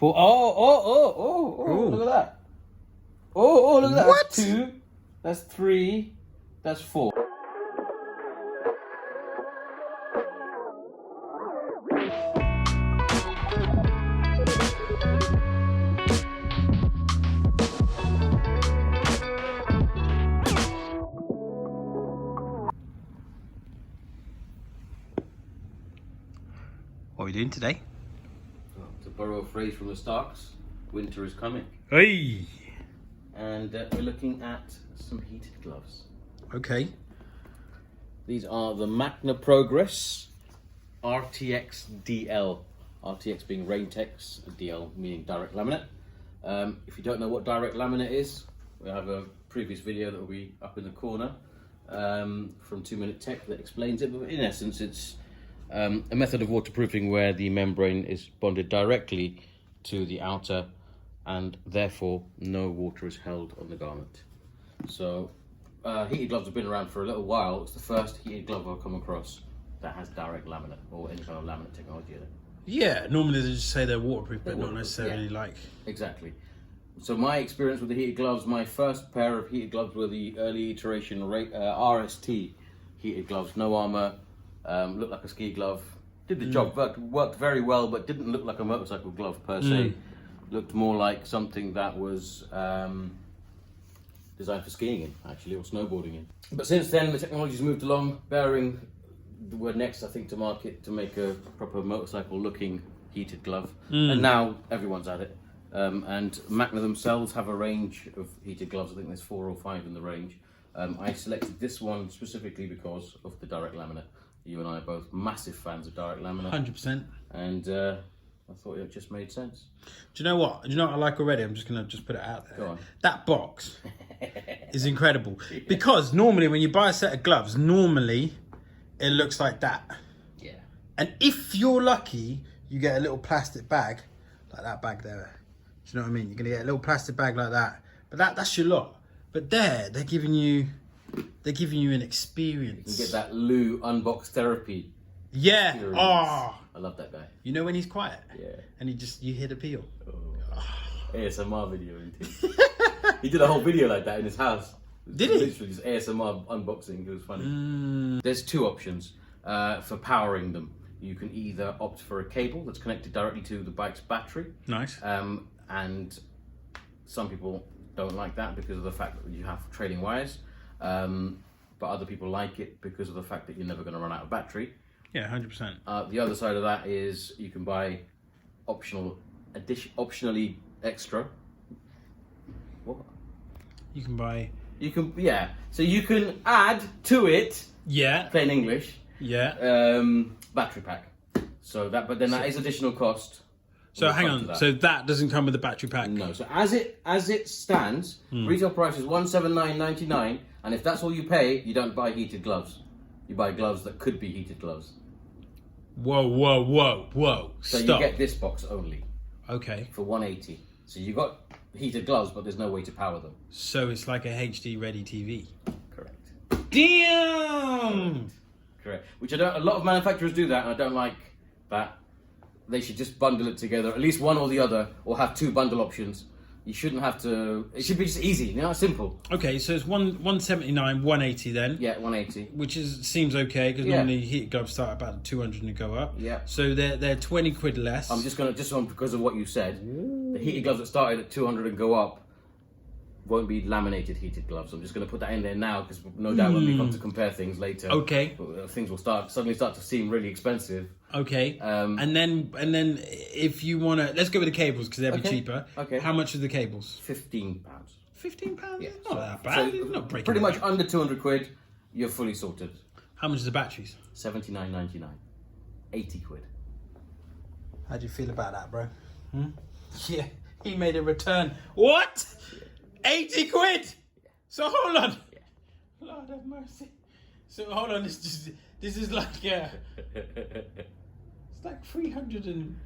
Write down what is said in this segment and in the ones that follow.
Look at that. Oh, look at that. What? That's 2, that's 3, that's 4. What are we doing today? To borrow a phrase from the Starks, winter is coming. Hey. And we're looking at some heated gloves. Okay. These are the Macna Progress RTX DL. RTX being Raintex, DL meaning direct laminate. If you don't know what direct laminate is, we have a previous video that will be up in the corner from 2 Minute Tech that explains it. But in essence, it's a method of waterproofing where the membrane is bonded directly to the outer and therefore no water is held on the garment. So heated gloves have been around for a little while. It's the first heated glove I've come across that has direct laminate or any kind of laminate technology in it. Yeah, normally they just say they're waterproof, but not necessarily like... Exactly. So my experience with the heated gloves, my first pair of heated gloves were the early iteration RST heated gloves, no armour, looked like a ski glove, did the job, worked very well, but didn't look like a motorcycle glove per se. Looked more like something that was designed for skiing in, actually, or snowboarding in. But since then, the technology's moved along. Bemberg were next, I think, to market to make a proper motorcycle-looking heated glove, and now everyone's at it. And Macna themselves have a range of heated gloves. I think there's 4 or 5 in the range. I selected this one specifically because of the direct laminate. You and I are both massive fans of direct laminate. 100%. And I thought it just made sense. Do you know what? Do you know what I like already? I'm just going to put it out there. Go on. That box is incredible. Because normally when you buy a set of gloves, normally it looks like that. Yeah. And if you're lucky, you get a little plastic bag, like that bag there. Do you know what I mean? You're going to get a little plastic bag like that. But that's your lot. But there, they're giving you an experience. You get that Lou unbox therapy. Yeah. Experience. Oh. I love that guy. You know when he's quiet? Yeah. And you hear the peel. Oh. ASMR video, isn't he did a whole video like that in his house. Did he? Literally just ASMR unboxing. It was funny. There's 2 options for powering them. You can either opt for a cable that's connected directly to the bike's battery. Nice. And some people don't like that because of the fact that you have trailing wires. But other people like it because of the fact that you're never going to run out of battery. Yeah, 100%. The other side of that is you can buy optionally extra. What? You can buy... So you can add to it, Yeah. plain English, Yeah. battery pack. So that, but then that is additional cost. So We'll hang come to on. that. So that doesn't come with the battery pack? No. So as it stands, retail price is $179.99, and if that's all you pay, you don't buy heated gloves. You buy gloves that could be heated gloves. Whoa. So Stop. you get this box only Okay. for $180. So you got heated gloves, but there's no way to power them. So it's like a HD ready TV. Correct. Damn! Correct. Which I don't. A lot of manufacturers do that, and I don't like that. They should just bundle it together, at least one or the other, or have 2 bundle options. You shouldn't have to. It should be just easy, you know, simple. Okay, so it's 179, 180 then. Yeah, 180. Which seems okay because Yeah. normally heated gloves start about 200 and go up. Yeah. So they're 20 quid less. I'm just on because of what you said. The heated gloves that started at 200 and go up won't be laminated heated gloves. I'm just going to put that in there now because no doubt when we come to compare things later, Okay. things will suddenly start to seem really expensive. Okay. And then if you want to, let's go with the cables because they'll be Okay. cheaper. Okay. How much are the cables? £15. £15? Yeah. Not that bad. It's not breaking pretty the much bank. under 200 quid, you're fully sorted. How much are the batteries? £79.99. 80 quid. How do you feel about that, bro? Yeah, he made a return. What? 80 quid? So hold on. Yeah. Lord have mercy. So hold on, this is like it's like 300 and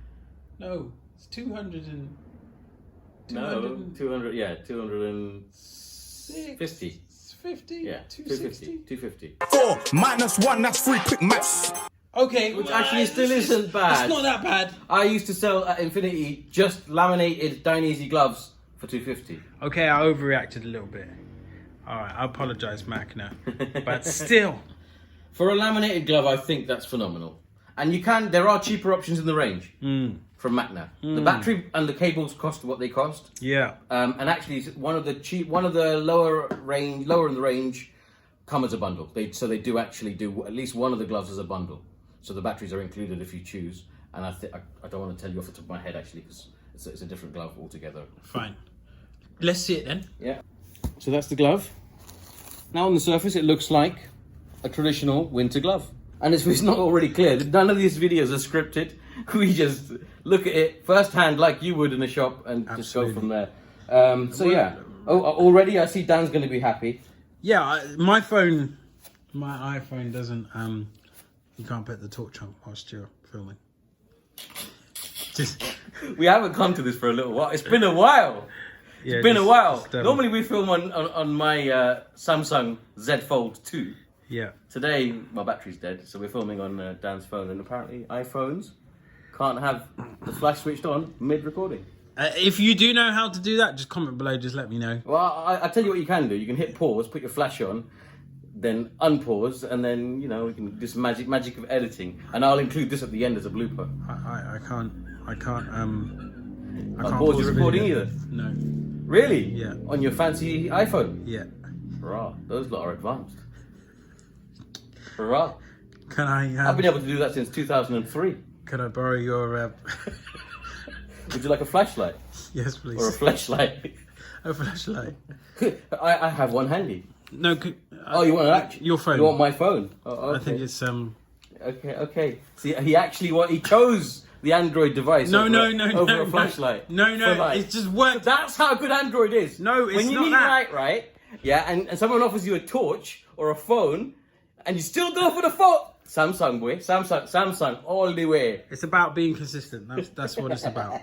no, it's 200 and 200, yeah, 250. 50? Yeah, 260? 250. 4 minus 1, that's 3 quick maths. Okay. Which actually still isn't bad. It's not that bad. I used to sell at Infinity just laminated Dainese gloves for $250. Okay, I overreacted a little bit. Alright, I apologise, Macna. But still. For a laminated glove, I think that's phenomenal. And there are cheaper options in the range from Macna. The battery and the cables cost what they cost. Yeah. And actually, one of the lower in the range come as a bundle. So they do actually do at least one of the gloves as a bundle. So the batteries are included if you choose. And I don't want to tell you off the top of my head actually, because it's a different glove altogether. Fine. Let's see it then. Yeah. So that's the glove. Now on the surface, it looks like a traditional winter glove. And it's not already clear. None of these videos are scripted. We just look at it firsthand like you would in a shop and just go from there. So yeah. Oh, already I see Dan's going to be happy. Yeah, my iPhone doesn't, you can't put the torch on whilst you're filming. Just. We haven't come to this for a little while. It's been a while. Yeah, it's been a while. Normally we film on my Samsung Z Fold 2. Yeah. Today my battery's dead, so we're filming on Dan's phone, and apparently iPhones can't have the flash switched on mid-recording. If you do know how to do that, just comment below, just let me know. Well, I tell you what you can do. You can hit pause, put your flash on, then unpause, and then, we can do some magic of editing. And I'll include this at the end as a blooper. I can't pause your recording either? No. Really? Yeah. On your fancy iPhone? Yeah. Hurrah, those lot are advanced. Hurrah. Can I... I've been able to do that since 2003. Can I borrow your... Would you like a flashlight? Yes, please. Or a flashlight? A flashlight. I have one handy. No, you want your phone? You want my phone? Oh, okay. I think it's Okay. See, he chose the Android device. over a flashlight. No, it's just worked. That's how good Android is. No, it's when you not need that. light, right? Yeah, and someone offers you a torch or a phone, and you still go for the phone. Samsung, boy. Samsung, all the way. It's about being consistent. That's what it's about.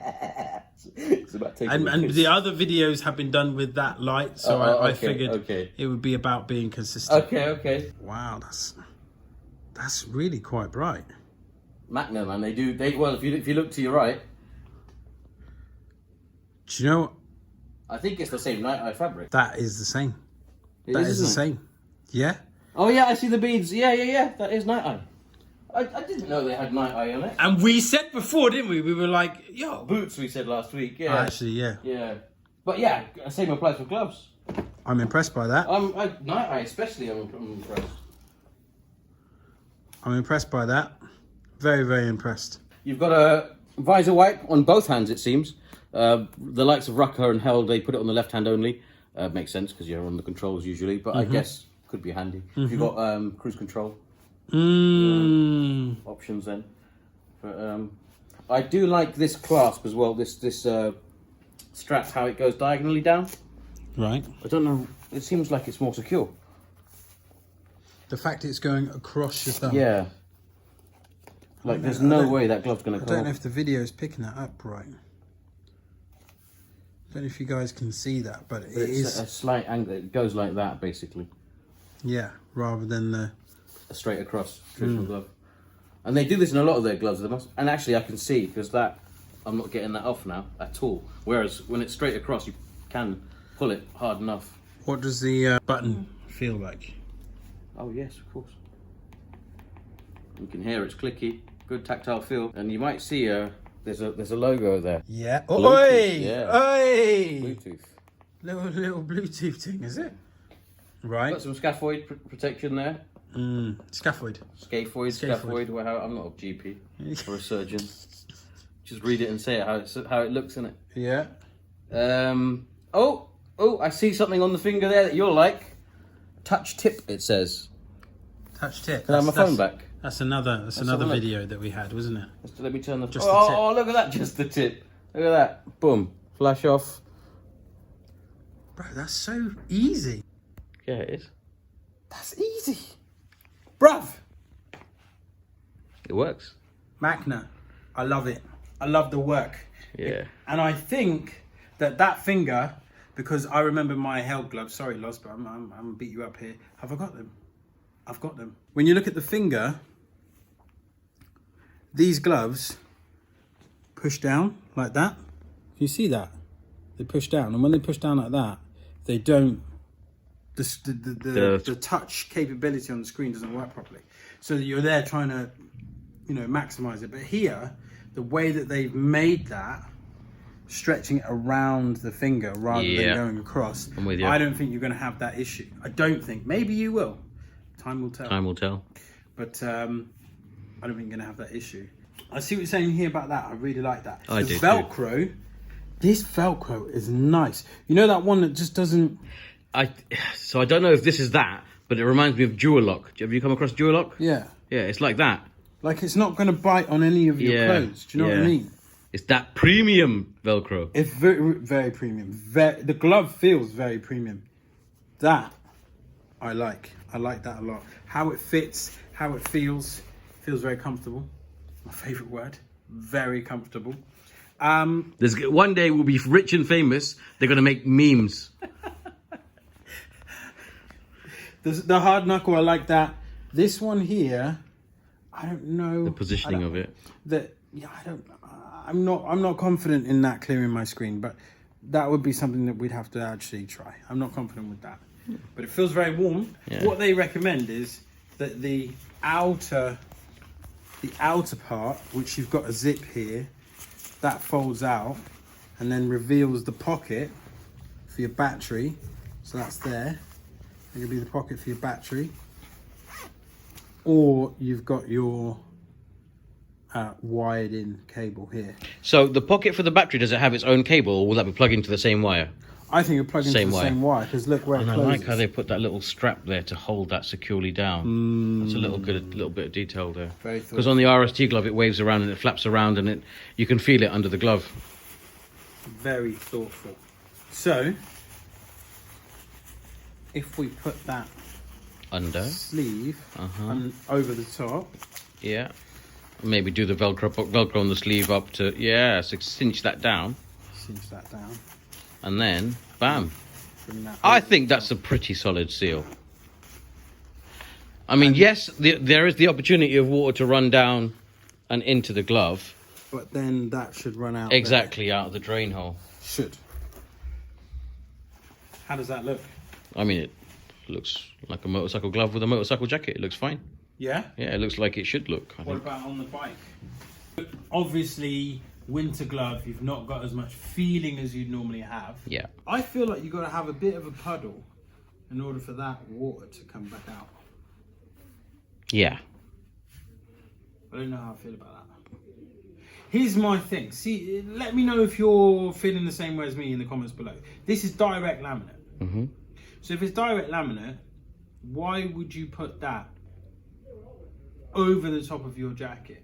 It's about taking and the other videos have been done with that light, so I figured it would be about being consistent. Okay. Wow, that's really quite bright. Macna, man, if you look to your right. Do you know? I think it's the same night eye fabric. That is the same. That is the same. Yeah. Oh yeah, I see the beads. Yeah. That is night eye. I didn't know they had night eye on it. And we said before, didn't we? We were like, yo. Boots, we said last week. Yeah. Actually, yeah. Yeah. But yeah, same applies for gloves. I'm impressed by that. Night eye especially, I'm impressed. I'm impressed by that. Very, very impressed. You've got a visor wipe on both hands, it seems. The likes of Rucker and Held, they put it on the left hand only. Makes sense because you're on the controls usually, but I guess could be handy. If you've got cruise control options then. But I do like this clasp as well. This strap, how it goes diagonally down. Right. I don't know. It seems like it's more secure. The fact it's going across your thumb. Yeah. Like there's no way that glove's going to come I don't know off. if the video is picking that up right. I don't know if you guys can see that, but it is a slight angle. It goes like that, basically. Yeah, rather than the a straight across traditional glove. And they do this in a lot of their gloves. And actually, I can see because I'm not getting that off now at all. Whereas when it's straight across, you can pull it hard enough. What does the button feel like? Oh yes, of course. You can hear it's clicky, good tactile feel, and you might see there's a logo there. Yeah. Bluetooth, Oi! yeah. Oi! Bluetooth. Little Bluetooth thing, is it? Right. Got some scaphoid protection there. Scaphoid. Scaphoid. Well, I'm not a GP or a surgeon. Just read it and say it how it looks in it. Yeah. Oh! I see something on the finger there that you'll like. Touch tip, it says. Touch tip. Can I have my phone back? That's another video that we had, wasn't it? Let me turn the. Just the tip. Oh, look at that! Just the tip. Look at that! Boom! Flash off. Bro, that's so easy. Yeah, it is. That's easy. Bruv! It works. Macna, I love it. I love the work. Yeah. And I think that finger, because I remember my Held gloves. Sorry, Lost, but I'm gonna beat you up here. Have I got them? I've got them. When you look at the finger, these gloves push down like that. You see that? They push down, and when they push down like that, they don't. The touch capability on the screen doesn't work properly. So you're there trying to, you know, maximize it. But here, the way that they've made that, stretching it around the finger rather than going across, I'm with you. I don't think you're going to have that issue. I don't think. Maybe you will. Time will tell. Time will tell. But I don't think you're going to have that issue. I see what you're saying here about that. I really like that. I do Velcro, too. This Velcro is nice. You know that one that just doesn't... So I don't know if this is that, but it reminds me of Duolock. Have you come across Duolock? Yeah. Yeah, it's like that. Like it's not going to bite on any of your clothes. Do you know what I mean? It's that premium Velcro. It's very, very premium. The glove feels very premium. That I like. I like that a lot. How it fits, how it feels very comfortable. My favourite word. Very comfortable. One day we'll be rich and famous. They're going to make memes. The hard knuckle, I like that. This one here, I don't know The positioning of it. I'm not confident in that clearing my screen, but that would be something that we'd have to actually try. I'm not confident with that, but it feels very warm. Yeah. What they recommend is that the outer part, which you've got a zip here, that folds out and then reveals the pocket for your battery. So that's there. It could be the pocket for your battery, or you've got your wired in cable here. So the pocket for the battery, does it have its own cable, or will that be plugged into the same wire? I think you're plugged into the same wire, because look where it And I closes. like how they put that little strap there to hold that securely down. That's a little bit of detail there. Very Because on the RST glove, it waves around and it flaps around, and you can feel it under the glove. Very thoughtful. So, if we put that Under. sleeve over the top, Yeah. Maybe do the Velcro on the sleeve up to, so cinch that down. cinch that down. And then, bam. Bring that I up. think that's a pretty solid seal. I mean, yes, there is the opportunity of water to run down and into the glove. But then that should run out. Exactly, out of the drain hole. Should. How does that look? I mean, it looks like a motorcycle glove with a motorcycle jacket. It looks fine. Yeah? Yeah, it looks like it should look. I What think. about on the bike? Obviously, winter glove, you've not got as much feeling as you'd normally have. Yeah. I feel like you've got to have a bit of a puddle in order for that water to come back out. Yeah. I don't know how I feel about that. Here's my thing. See, let me know if you're feeling the same way as me in the comments below. This is direct laminate. Mm-hmm. So if it's direct laminate, why would you put that over the top of your jacket?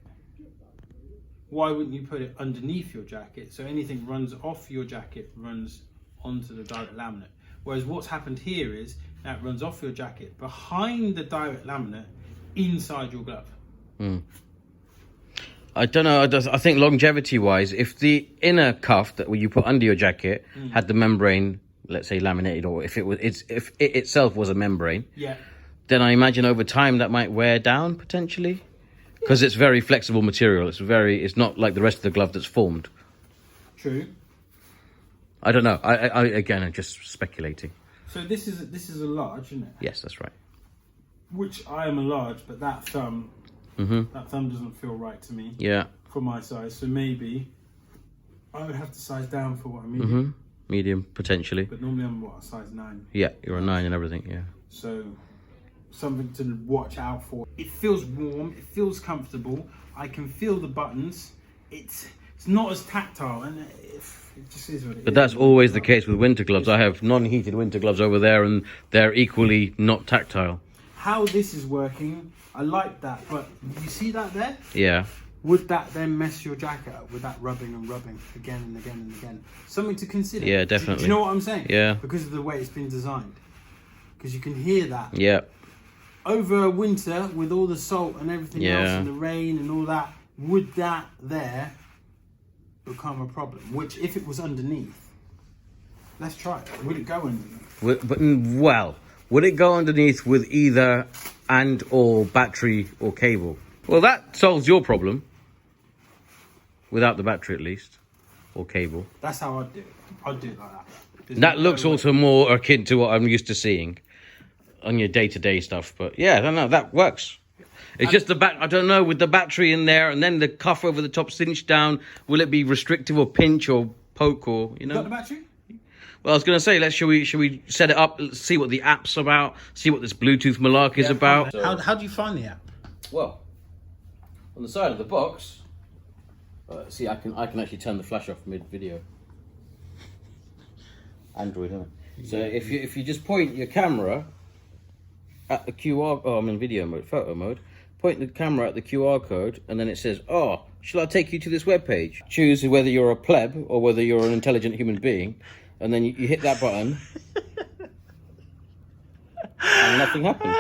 Why wouldn't you put it underneath your jacket so anything runs off your jacket runs onto the direct laminate? Whereas what's happened here is that runs off your jacket behind the direct laminate inside your glove. I don't know. I think longevity-wise, if the inner cuff that you put under your jacket had the membrane, let's say laminated, or if it itself was a membrane, Yeah. then I imagine over time that might wear down potentially, because it's very flexible material. It's not like the rest of the glove that's formed. True. I don't know. Again, I'm just speculating. So this is a large, isn't it? Yes, that's right. Which I am a large, but that thumb doesn't feel right to me. Yeah. For my size, so maybe I would have to size down for what I'm medium. Medium potentially. But normally I'm what, a size 9. Yeah, you're a 9 and everything. Yeah. So something to watch out for. It feels warm. It feels comfortable. I can feel the buttons. It's not as tactile, and it just is what it is. But that's always the case with winter gloves. I have non-heated winter gloves over there, and they're equally not tactile. How this is working, I like that. But you see that there? Yeah. Would that then mess your jacket up with that rubbing and rubbing again and again and again? Something to consider. Yeah, definitely. Do you know what I'm saying? Yeah. Because of the way it's been designed. Because you can hear that. Yeah. Over winter, with all the salt and everything else Yeah. and the rain and all that, would that there become a problem? Which, if it was underneath, let's try it. Would it go underneath? Would it go underneath with either and or battery or cable? Well, that solves your problem. without the battery at least, or cable. That's how I'd do it. I'd do it like that. That looks also more akin to what I'm used to seeing on your day-to-day stuff. But yeah, I don't know, that works. It's just the back. I don't know, with the battery in there and then the cuff over the top cinched down. Will it be restrictive or pinch or poke or you know? Got the battery? Well, I was going to say, should we set it up? Let's see what the app's about. See what this Bluetooth malark is about. How do you find the app? Well, on the side of the box. See, I can actually turn the flash off mid-video. Android, isn't it? So if you just point your camera at the QR, oh, I'm in video mode, photo mode. Point the camera at the QR code, and then it says, "Oh, shall I take you to this web page?" Choose whether you're a pleb or whether you're an intelligent human being, and then you hit that button, and nothing happens.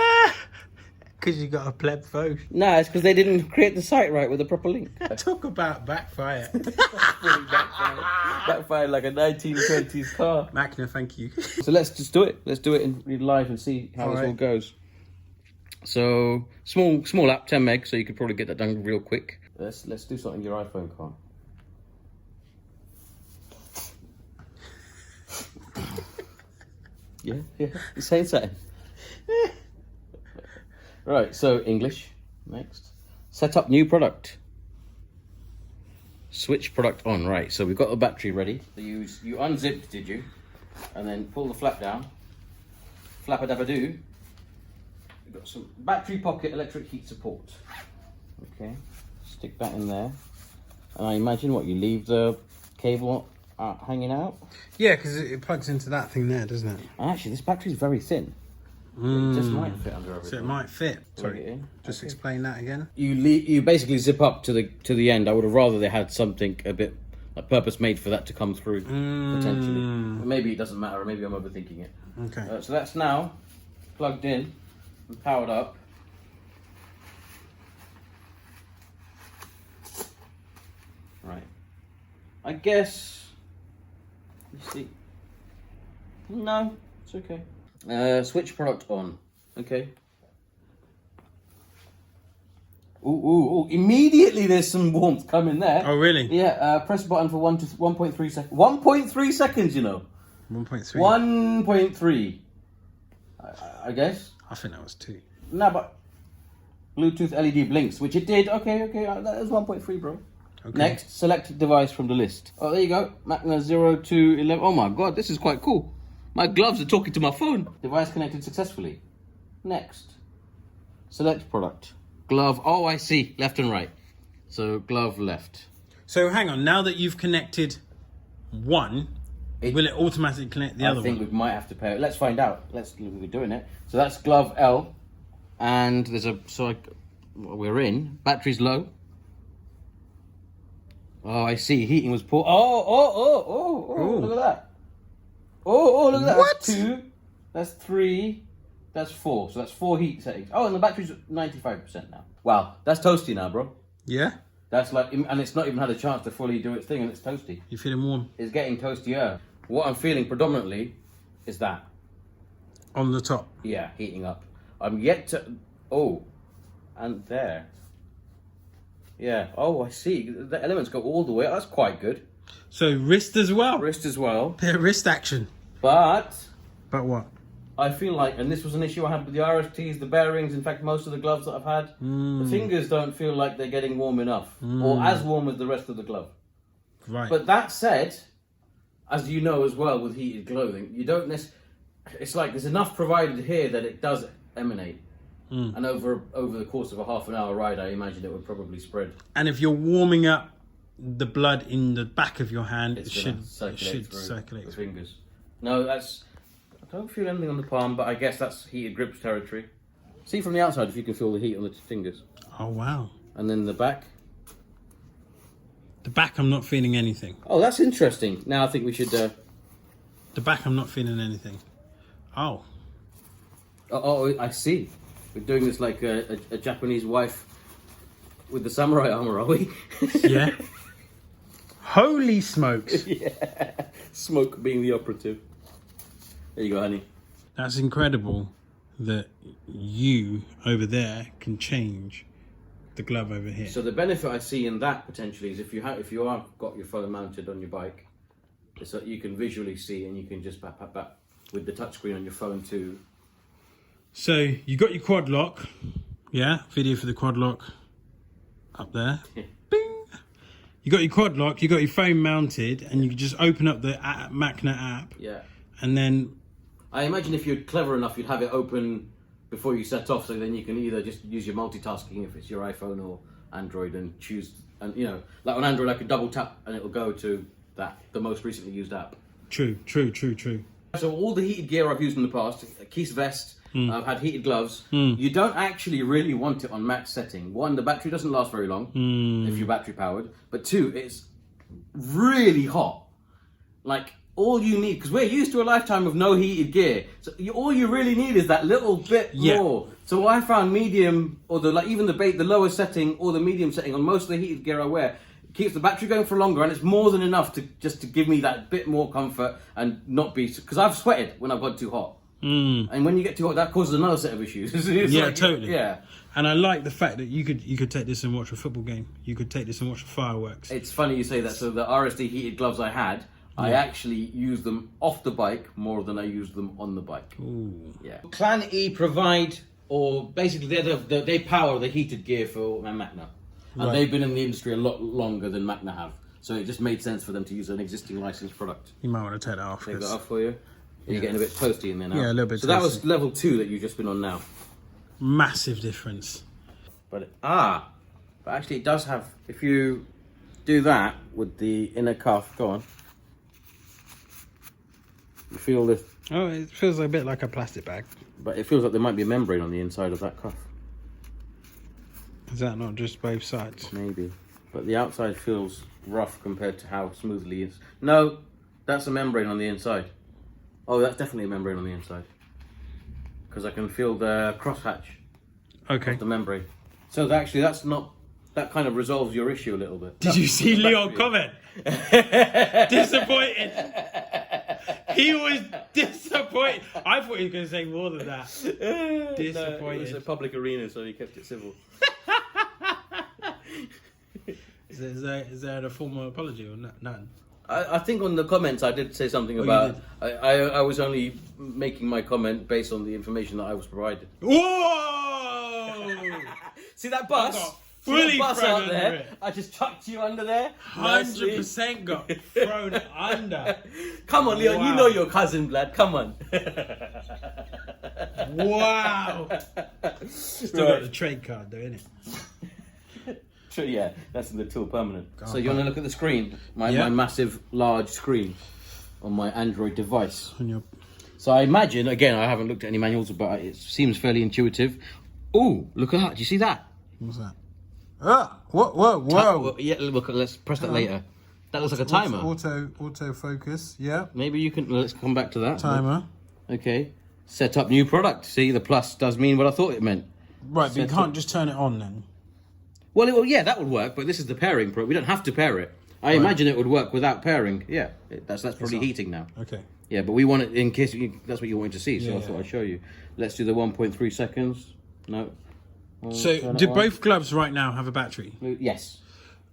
Because you got a pleb phone. No, it's because they didn't create the site right with a proper link. Talk about backfire. Backfired like a 1920s car. Macna, thank you. So let's just do it. Let's do it in live and see how this all goes. So small app, 10 meg, so you could probably get that done real quick. Let's do something your iPhone can't. Yeah, you're saying something. Right, so English, next. Set up new product. Switch product on, right. So we've got the battery ready. So you unzipped, did you? And then pull the flap down. Flap-a-dabba-doo. We've got some battery pocket electric heat support. Okay, stick that in there. And I imagine what, you leave the cable hanging out? Yeah, because it plugs into that thing there, doesn't it? And actually, this battery's very thin. It just might fit under everything. So it might fit. Plug it in. Just explain that again. You basically zip up to the end. I would have rather they had something a bit like purpose made for that to come through potentially. But maybe it doesn't matter. Or maybe I'm overthinking it. Okay. So that's now plugged in and powered up. Right. I guess. Let's see. No, it's okay. Switch product on. Okay. Ooh. Immediately there's some warmth coming there. Oh, really? Yeah, press button for 1.3 seconds. 1.3 seconds, you know. 1.3. 1.3. I guess. I think that was 2. No, but Bluetooth LED blinks, which it did. Okay, that is 1.3, bro. Okay. Next, select device from the list. Oh, there you go. Macna 0 to 11. Oh my god, this is quite cool. My gloves are talking to my phone. Device connected successfully. Next. Select product. Glove. Oh, I see. Left and right. So glove left. So hang on. Now that you've connected one, will it automatically connect the other one? I think we might have to pay. Let's find out. We're doing it. So that's glove L. And there's we're in. Battery's low. Oh, I see. Heating was poor. Oh, look at that. Oh, look at that. What? That's 2. That's 3. That's 4. So that's 4 heat settings. Oh, and the battery's 95% now. Wow, that's toasty now, bro. Yeah? That's like, and it's not even had a chance to fully do its thing, and it's toasty. You feeling warm? It's getting toastier. What I'm feeling predominantly is that. On the top? Yeah, heating up. I'm yet to... Oh, and there. Yeah, oh, I see. The elements go all the way. That's quite good. So wrist as well? Wrist as well. Bit of wrist action. But... But what? I feel like, and this was an issue I had with the RSTs, the bearings, in fact, most of the gloves that I've had, the fingers don't feel like they're getting warm enough, or as warm as the rest of the glove. Right. But that said, as you know as well with heated clothing, you don't necessarily, it's like there's enough provided here that it does emanate. And over the course of a half an hour ride, I imagine it would probably spread. And if you're warming up the blood in the back of your hand, it should circulate through the fingers. No, that's... I don't feel anything on the palm, but I guess that's heated grips territory. See from the outside if you can feel the heat on the fingers. Oh, wow. And then the back. The back, I'm not feeling anything. Oh, that's interesting. Now I think we should... The back, I'm not feeling anything. Oh. Oh, I see. We're doing this like a Japanese wife with the samurai armor, are we? Yeah. Holy smokes. Yeah. Smoke being the operative. There you go, honey. That's incredible that you over there can change the glove over here. So the benefit I see in that potentially is if you have got your phone mounted on your bike, it's that you can visually see and you can just bat with the touchscreen on your phone too. So you got your quad lock, yeah. Video for the quad lock up there. Bing. You got your quad lock. You got your phone mounted, and you can just open up the Macna app. Yeah. And then I imagine if you're clever enough, you'd have it open before you set off, so then you can either just use your multitasking if it's your iPhone or Android and choose, and you know, like on Android I could double tap and it'll go to the most recently used app. True. So all the heated gear I've used in the past, a Keith vest, I've had heated gloves, you don't actually really want it on max setting. One, the battery doesn't last very long if you're battery powered, but two, it's really hot. Like, all you need, because we're used to a lifetime of no heated gear, so all you really need is that little bit more. So I found medium, or even the lower setting or the medium setting on most of the heated gear I wear, keeps the battery going for longer, and it's more than enough to give me that bit more comfort and not be, because I've sweated when I've got too hot. And when you get too hot, that causes another set of issues. Totally. Yeah. And I like the fact that you could take this and watch a football game. You could take this and watch the fireworks. It's funny you say that. So the RSD heated gloves I had, I actually use them off the bike more than I use them on the bike. Ooh. Yeah. Clan E provide, or basically they power the heated gear for Macna. And they've been in the industry a lot longer than Macna have. So it just made sense for them to use an existing licensed product. You might want to take that off. Take that off for you. You're getting a bit toasty in there now. Yeah, a little bit So toasty. that was level 2 that you've just been on now. Massive difference. But actually it does have, if you do that with the inner cuff, go on. You feel this. Oh, it feels a bit like a plastic bag. But it feels like there might be a membrane on the inside of that cuff. Is that not just both sides? Maybe. But the outside feels rough compared to how smoothly it is. No, that's a membrane on the inside. Oh, that's definitely a membrane on the inside. Because I can feel the crosshatch of the membrane. So actually that kind of resolves your issue a little bit. Did you see Leon comment? Disappointed. He was disappointed. I thought he was going to say more than that. Disappointed. No, it was a public arena, so he kept it civil. Is there a formal apology or none? I think on the comments I did say something about I was only making my comment based on the information that I was provided. Whoa! See that bus? Fully bus thrown out under there. it. I just chucked you under there. 100% got thrown under. Come on, Leon, Wow. you know your cousin, blood. Come on. Wow. Still got the trade card though, innit? Yeah, that's in the tool permanent. So you want to look at the screen? My massive, large screen on my Android device. So I imagine, again, I haven't looked at any manuals, but it seems fairly intuitive. Oh, look at that. Do you see that? What's that? Whoa. Yeah, look, let's press that later. That looks like a timer. Auto focus, yeah. Maybe you can, let's come back to that. Timer. Okay. Set up new product. See, the plus does mean what I thought it meant. Right, but you can't just turn it on then. Well, yeah, that would work, but this is the pairing product. We don't have to pair it. I imagine it would work without pairing. Yeah, that's probably heating now. Okay. Yeah, but we want it in case that's what you wanted to see, so Yeah, I thought I'd show you. Let's do the 1.3 seconds. No. So, do both gloves right now have a battery? Yes.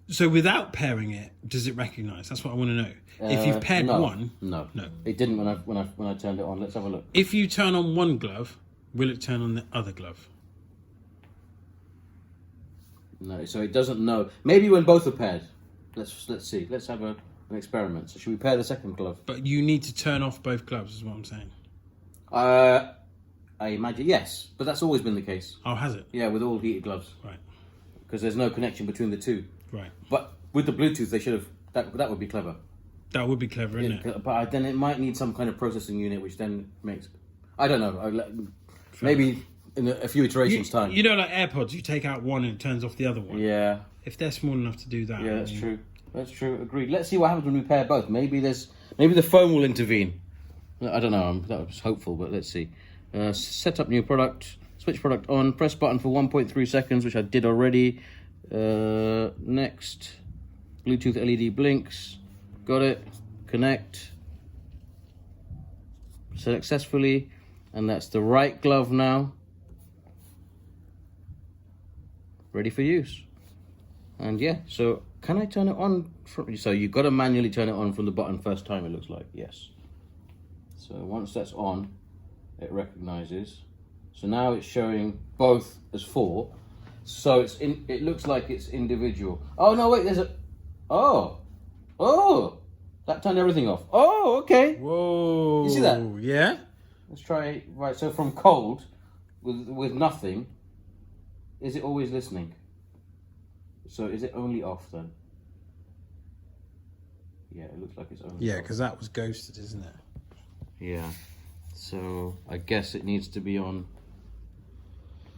So, without pairing it, does it recognise? That's what I want to know. If you've paired one, no, it didn't when I turned it on. Let's have a look. If you turn on one glove, will it turn on the other glove? No, so it doesn't know. Maybe when both are paired. Let's see. Let's have an experiment. So should we pair the second glove? But you need to turn off both gloves, is what I'm saying. I imagine yes, but that's always been the case. Oh, has it? Yeah, with all heated gloves. Right. Because there's no connection between the two. Right. But with the Bluetooth, they should have. That would be clever. That would be clever, isn't it? But then it might need some kind of processing unit, which then makes. I don't know. Maybe in a few iterations time. You know, like AirPods, you take out one and it turns off the other one. Yeah. If they're small enough to do that. Yeah, that's true. That's true. Agreed. Let's see what happens when we pair both. Maybe the phone will intervene. I don't know. That was hopeful, but let's see. Set up new product. Switch product on. Press button for 1.3 seconds, which I did already. Next. Bluetooth LED blinks. Got it. Connect. Successfully. And that's the right glove now. ready for use. And yeah, so can I turn it on? So you've got to manually turn it on from the button first time, it looks like. Yes. So once that's on, it recognizes. So now it's showing both as 4. So it looks like it's individual. Oh no, wait, there's a, oh, that turned everything off. Oh, okay. Whoa. You see that? Yeah. Let's try, right, so from cold, with nothing, is it always listening? So is it only off then? Yeah, it looks like it's only Yeah, off. because that was ghosted, isn't it? Yeah. So I guess it needs to be on.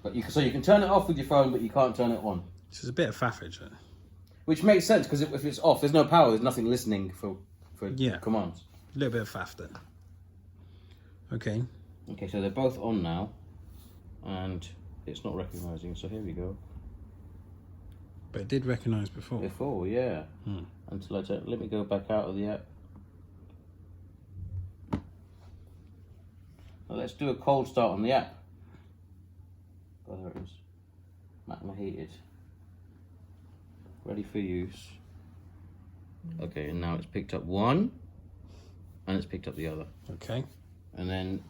But so you can turn it off with your phone, but you can't turn it on. This is a bit of faffage. Which makes sense, because if it's off, there's no power, there's nothing listening for commands. A little bit of faff then. Okay. Okay, so they're both on now, and it's not recognizing, so here we go. But it did recognise before. Before, yeah. Until let me go back out of the app. Well, let's do a cold start on the app. Oh, there it is. Macna heated. Ready for use. Okay, and now it's picked up one, and it's picked up the other. Okay. And then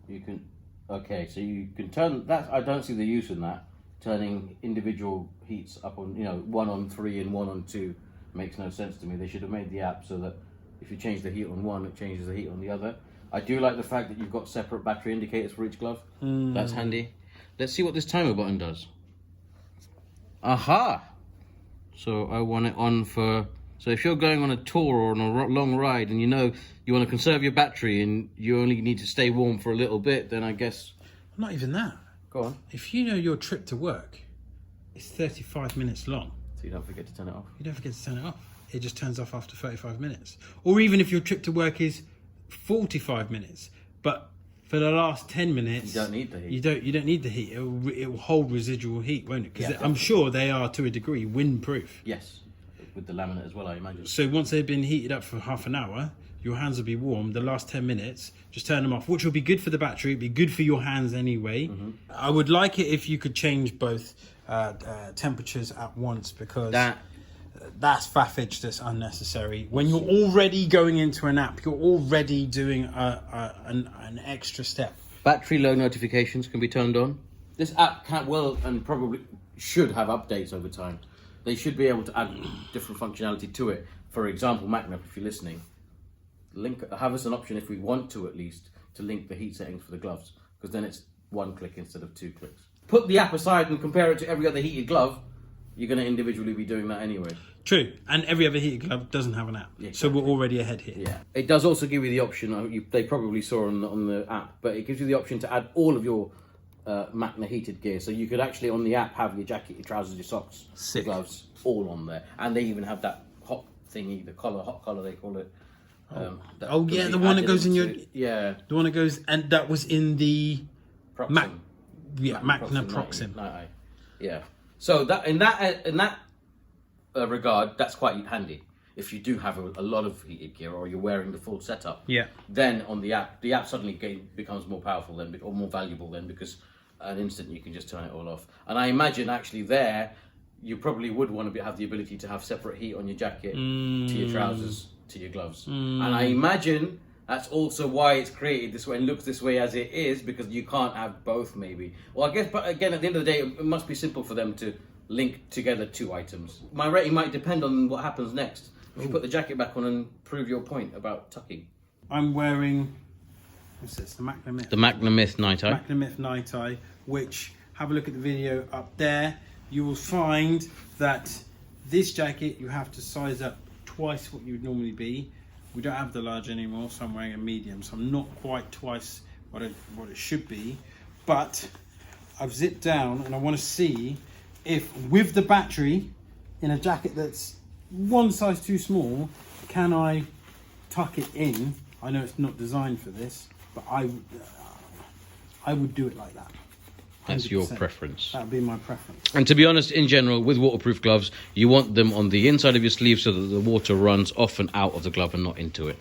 you can, okay, so you can turn that. I don't see the use in that. Turning individual heats up on, 1 on 3 and 1 on 2 makes no sense to me. They should have made the app so that if you change the heat on one, it changes the heat on the other. I do like the fact that you've got separate battery indicators for each glove. That's handy. Let's see what this timer button does. Aha! So I want it on for, so if you're going on a tour or on a long ride and you want to conserve your battery and you only need to stay warm for a little bit, then I guess... Not even that. Go on. If you know your trip to work is 35 minutes long. So you don't forget to turn it off. You don't forget to turn it off. It just turns off after 35 minutes. Or even if your trip to work is 45 minutes, but for the last 10 minutes... You don't need the heat. You don't need the heat. It will hold residual heat, won't it? Because Yeah, I'm sure they are, to a degree, windproof. Yes. With the laminate as well, I imagine. So once they've been heated up for half an hour, your hands will be warm. The last 10 minutes, just turn them off, which will be good for the battery, be good for your hands anyway. I would like it if you could change both temperatures at once, because that's faffage that's unnecessary. When you're already going into an app, you're already doing an extra step. Battery low notifications can be turned on. This app will and probably should have updates over time. They should be able to add different functionality to it. For example, Macna, if you're listening, have us an option, if we want to at least, to link the heat settings for the gloves, because then it's 1 click instead of 2 clicks. Put the app aside and compare it to every other heated glove, you're going to individually be doing that anyway. True, and every other heated glove doesn't have an app, so we're already ahead here. Yeah, it does also give you the option, they probably saw on the app, but it gives you the option to add all of your Macna heated gear, so you could actually on the app have your jacket, your trousers, your socks, your gloves, all on there. And they even have that hot thingy, the hot collar they call it. The one that goes in your... Yeah. The one that goes, and that was in the... Proxim. Macna Proxim. Yeah. So that in that regard, that's quite handy. If you do have a lot of heated gear, or you're wearing the full setup, then on the app suddenly becomes more powerful then, or more valuable then, because an instant you can just turn it all off. And I imagine actually there, you probably would want to have the ability to have separate heat on your jacket, to your trousers, to your gloves. And I imagine that's also why it's created this way and looks this way as it is, because you can't have both maybe. Well, I guess, but again, at the end of the day, it must be simple for them to link together 2 items. My rating might depend on what happens next. If you put the jacket back on and prove your point about tucking. I'm wearing, what's this, the Macna Myth? The Macna Myth Night Eye. Macna Myth Night Eye, which, have a look at the video up there. You will find that this jacket, you have to size up twice what you would normally be. We don't have the large anymore, so I'm wearing a medium, so I'm not quite twice what it should be. But I've zipped down and I want to see if with the battery in a jacket that's 1 size too small, can I tuck it in? I know it's not designed for this, but I would do it like that. 100%. That's your preference. That would be my preference. And to be honest, in general, with waterproof gloves, you want them on the inside of your sleeve so that the water runs off and out of the glove and not into it.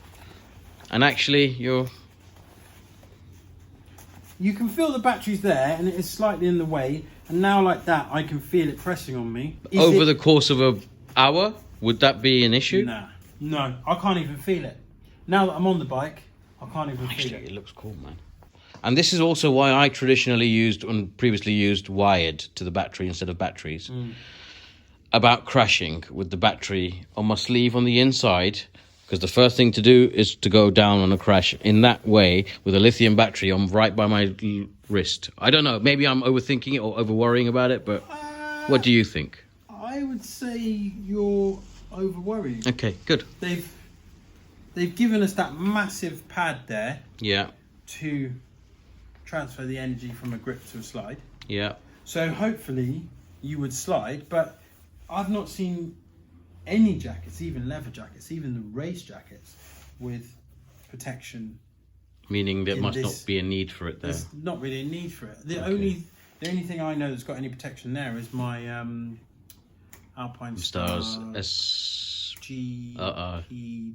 And actually, you can feel the battery's there, and it is slightly in the way, And now like that, I can feel it pressing on me. Over the course of an hour, would that be an issue? Nah, no, I can't even feel it. Now that I'm on the bike, I can't even feel Actually, it. it looks cool, man. And this is also why I traditionally used and previously used wired to the battery instead of batteries. About crashing with the battery on my sleeve on the inside, because the first thing to do is to go down on a crash in that way with a lithium battery on right by my wrist. I don't know, maybe I'm overthinking it or over worrying about it, but what do you think? I would say you're over worrying. Okay, good. They've given us that massive pad there Yeah, to transfer the energy from a grip to a slide. yeah. So hopefully you would slide, but I've not seen any jackets, even leather jackets, even the race jackets with protection. Meaning there In must this- not be a need for it there. There's not really a need for it. The Okay. only thing I know that's got any protection there is my Alpine Stars Star S GP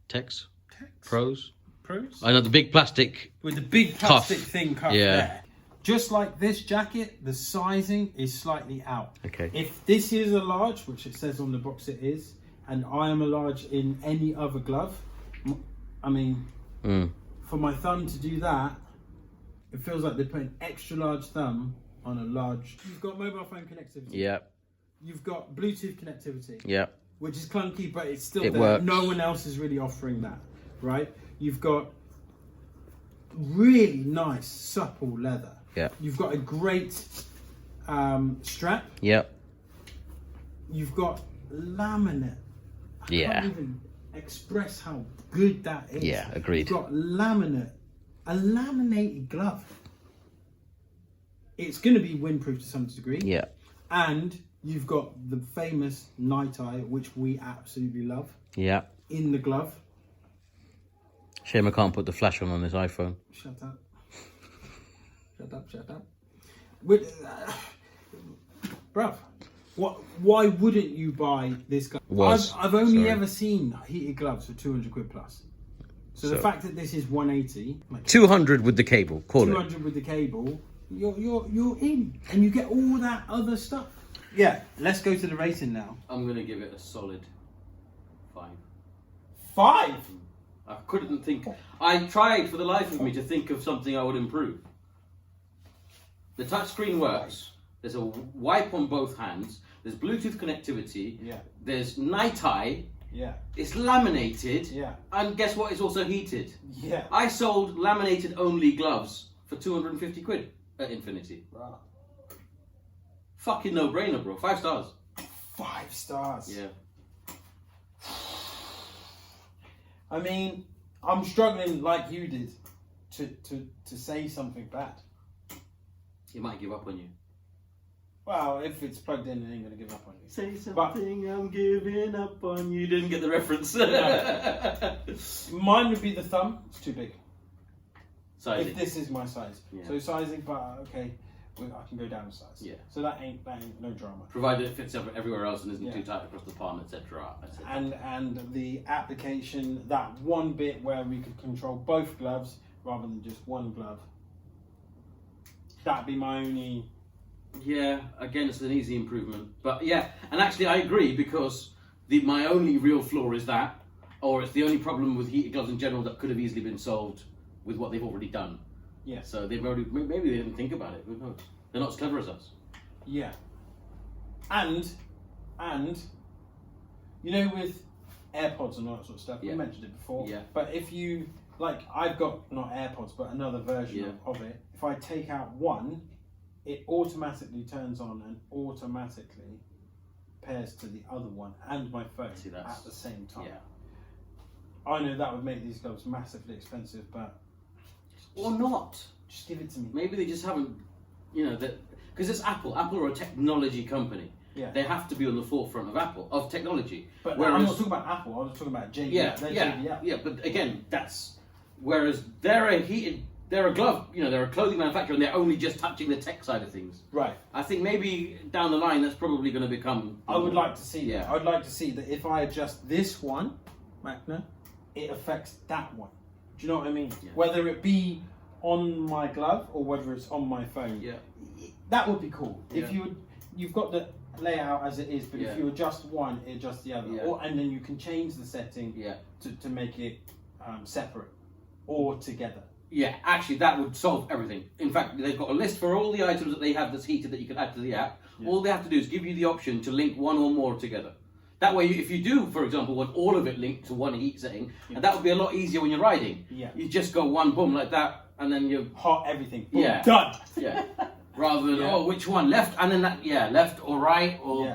Tex Tex Pros. Pros I know the big plastic. with the big plastic Cuff. thing cuff Yeah. there. Just like this jacket, the sizing is slightly out. Okay. If this is a large, which it says on the box it is, and I am a large in any other glove, I mean, for my thumb to do that, it feels like they're putting extra large thumb on a large. You've got mobile phone connectivity. Yeah, You've got Bluetooth connectivity, yeah, which is clunky, but it's still It there. works. No one else is really offering that, right? You've got really nice, supple leather. yeah, You've got a great strap. yeah, You've got laminate. I Yeah. can't even express how good that is. Yeah, agreed. You've got laminate, a laminated glove. It's going to be windproof to some degree. yeah. And you've got the famous night eye, which we absolutely love, Yeah. in the glove. Shame I can't put the flash on this iPhone. Shut up. Shut up, shut up. With, bruv, why wouldn't you buy this glove? I've only ever seen heated gloves for 200 quid plus. So the fact that this is 180, like 200 with the cable, call it. 200 with the cable, you're in, and you get all that other stuff. Yeah, let's go to the rating now. I'm going to give it a solid 5. 5. I couldn't think. I tried for the life of me to think of something I would improve. The touchscreen works. There's a wipe on both hands. There's Bluetooth connectivity. Yeah. There's night eye. Yeah. It's laminated. Yeah. And guess what? It's also heated. Yeah. I sold laminated only gloves for 250 quid at Infinity. Wow. Fucking no brainer, bro. 5 stars. 5 stars. Yeah. I mean, I'm struggling like you did to say something bad. He might give up on you. Well, if it's plugged in, it ain't gonna give up on you. Say something, I'm giving up on you. Didn't get the reference. Mine would be the thumb. It's too big. Sizing. If this is my size. Yeah. So sizing, but okay, I can go down a size. Yeah. So that ain't no drama. Provided it fits everywhere else and isn't Yeah. too tight across the palm, etc. And the application, that one bit where we could control both gloves rather than just one glove. That'd be my only. Yeah, again, it's an easy improvement. But yeah, and actually I agree, because my only real flaw is that, or it's the only problem with heated gloves in general that could have easily been solved with what they've already done. Yeah. So they've already, maybe they didn't think about it, who knows? They're not as clever as us. Yeah. And you know, with AirPods and all that sort of stuff, Yeah. we mentioned it before. Yeah. But if you, like, I've got not AirPods, but another version Yeah. of it. If I take out one, it automatically turns on and automatically pairs to the other one and my phone See, that's- at the same time. Yeah. I know that would make these gloves massively expensive, but Or not. just give it to me. Maybe they just haven't, because it's Apple. Apple are a technology company. Yeah. They have to be on the forefront of technology. But I'm Whereas- not talking about Apple. I was talking about JBL. Yeah. But again, whereas they're a glove, they're a clothing manufacturer, and they're only just touching the tech side of things. Right. I think maybe down the line that's probably going to become. I would like to see that. Yeah. I would like to see that if I adjust this one, Macna, it affects that one. Do you know what I mean? Yeah. Whether it be on my glove or whether it's on my phone. Yeah. That would be cool. Yeah. If you've got the layout as it is, but Yeah. if you adjust one, it adjusts the other. Yeah. And then you can change the setting to make it separate or together. Yeah, actually that would solve everything. In fact, they've got a list for all the items that they have that's heated that you can add to the app. Yeah. All they have to do is give you the option to link one or more together. That way, if you do, for example, want all of it linked to one heat setting, and that would be a lot easier when you're riding. Yeah. You just go one boom like that, and then you Hot everything. Boom, Yeah. done. yeah. Rather than Yeah. which one left, and then left or right or Yeah.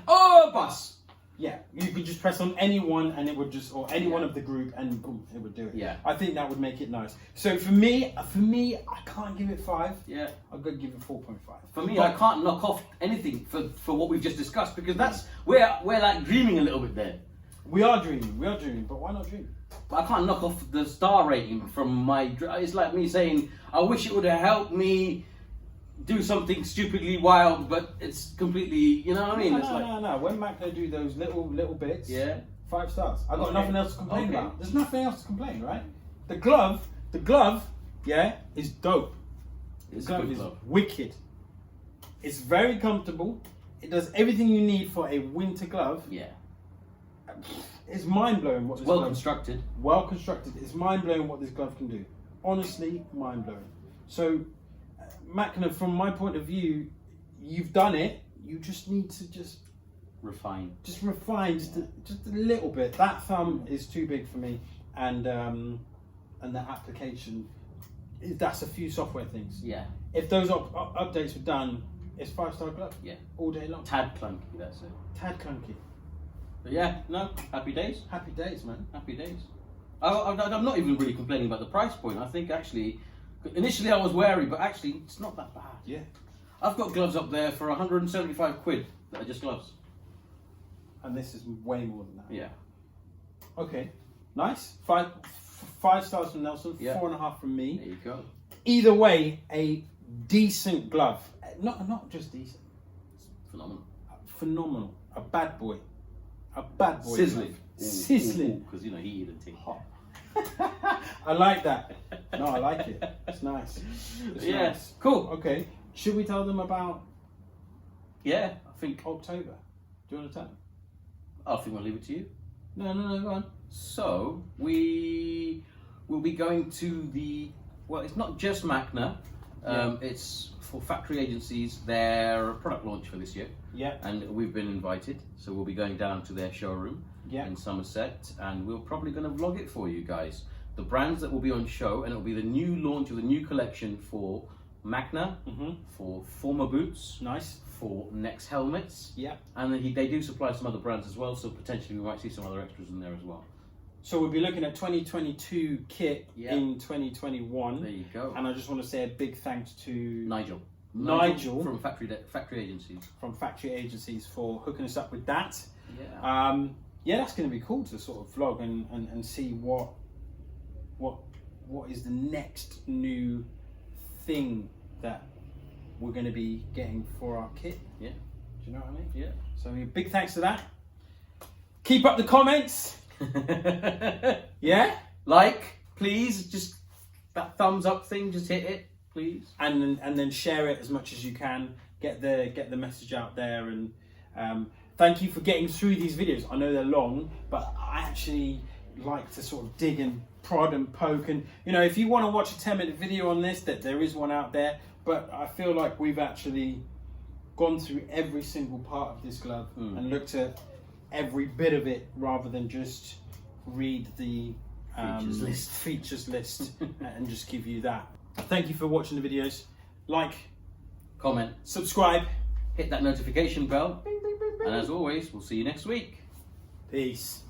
blah. Bus. Yeah, you could just press on any one and it would just, or any Yeah. one of the group, and boom, it would do it. Yeah. I think that would make it nice. So for me, I can't give it 5. Yeah. I'm gonna give it 4.5. For me, I can't knock off anything for what we've just discussed because that's we're like dreaming a little bit there. We are dreaming, but why not dream? But I can't knock off the star rating from my. It's like me saying, I wish it would have helped me do something stupidly wild, but it's completely, you know what I mean? It's like, No. When Macna do those little bits, yeah, 5 stars. I've got Okay. nothing else to complain Okay. about. There's nothing else to complain, right? The glove, yeah, is dope. it's The a glove good is glove. wicked. It's very comfortable. It does everything you need for a winter glove. Yeah, It's mind blowing what this well glove. constructed. Well constructed. It's mind blowing what this glove can do. Honestly, mind blowing. So, Macna, from my point of view, you've done it. You just need to just Refine. refine just a little bit. That thumb is too big for me, and the application that's a few software things. Yeah, If those updates were done, it's 5-star glove. yeah. All day long. Tad clunky, that's it. Tad clunky. But yeah, no, happy days. Happy days, man. Happy days. I'm not even really complaining about the price point. I think actually, initially I was wary, but actually it's not that bad. Yeah. I've got gloves up there for 175 quid that are just gloves. And this is way more than that. Yeah. Okay. Nice. 5 stars from Nelson. Yeah. 4.5 from me. There you go. Either way, a decent glove. Not just decent. Phenomenal. Phenomenal. A bad boy. A bad boy. Sizzling. Sizzling. Because, you know, heated and thing. Hot. I like that. No, I like it. It's nice. It's Yeah. nice. Cool. Okay. Should we tell them about Yeah, I think October? Do you want to tell them? I'll leave it to you. No, go on. So we will be going to it's not just Macna. It's for factory agencies, their product launch for this year. Yeah. And we've been invited, so we'll be going down to their showroom in Somerset, and we're probably going to vlog it for you guys. The brands that will be on show, and it'll be the new launch of the new collection for Macna, for Former boots, Nice. for Next helmets, Yeah. and then they do supply some other brands as well, so potentially we might see some other extras in there as well. So we'll be looking at 2022 kit Yeah. in 2021. There you go. And I just want to say a big thanks to Nigel Nigel from factory agencies. from factory agencies for hooking us up with that. Yeah. Yeah, that's going to be cool to sort of vlog and see what is the next new thing that we're going to be getting for our kit. Yeah. Do you know what I mean? Yeah. So big thanks to that. Keep up the comments. Yeah. Like, please, just that thumbs up thing, just hit it, please. And then share it as much as you can. Get the message out there, and thank you for getting through these videos. I know they're long, but I actually like to sort of dig and prod and poke, and if you want to watch a 10-minute video on this, that there is one out there, but I feel like we've actually gone through every single part of this glove and looked at every bit of it rather than just read the features list and just give you that. Thank you for watching the videos. Like, Comment, subscribe, hit that notification bell, and as always, we'll see you next week. peace.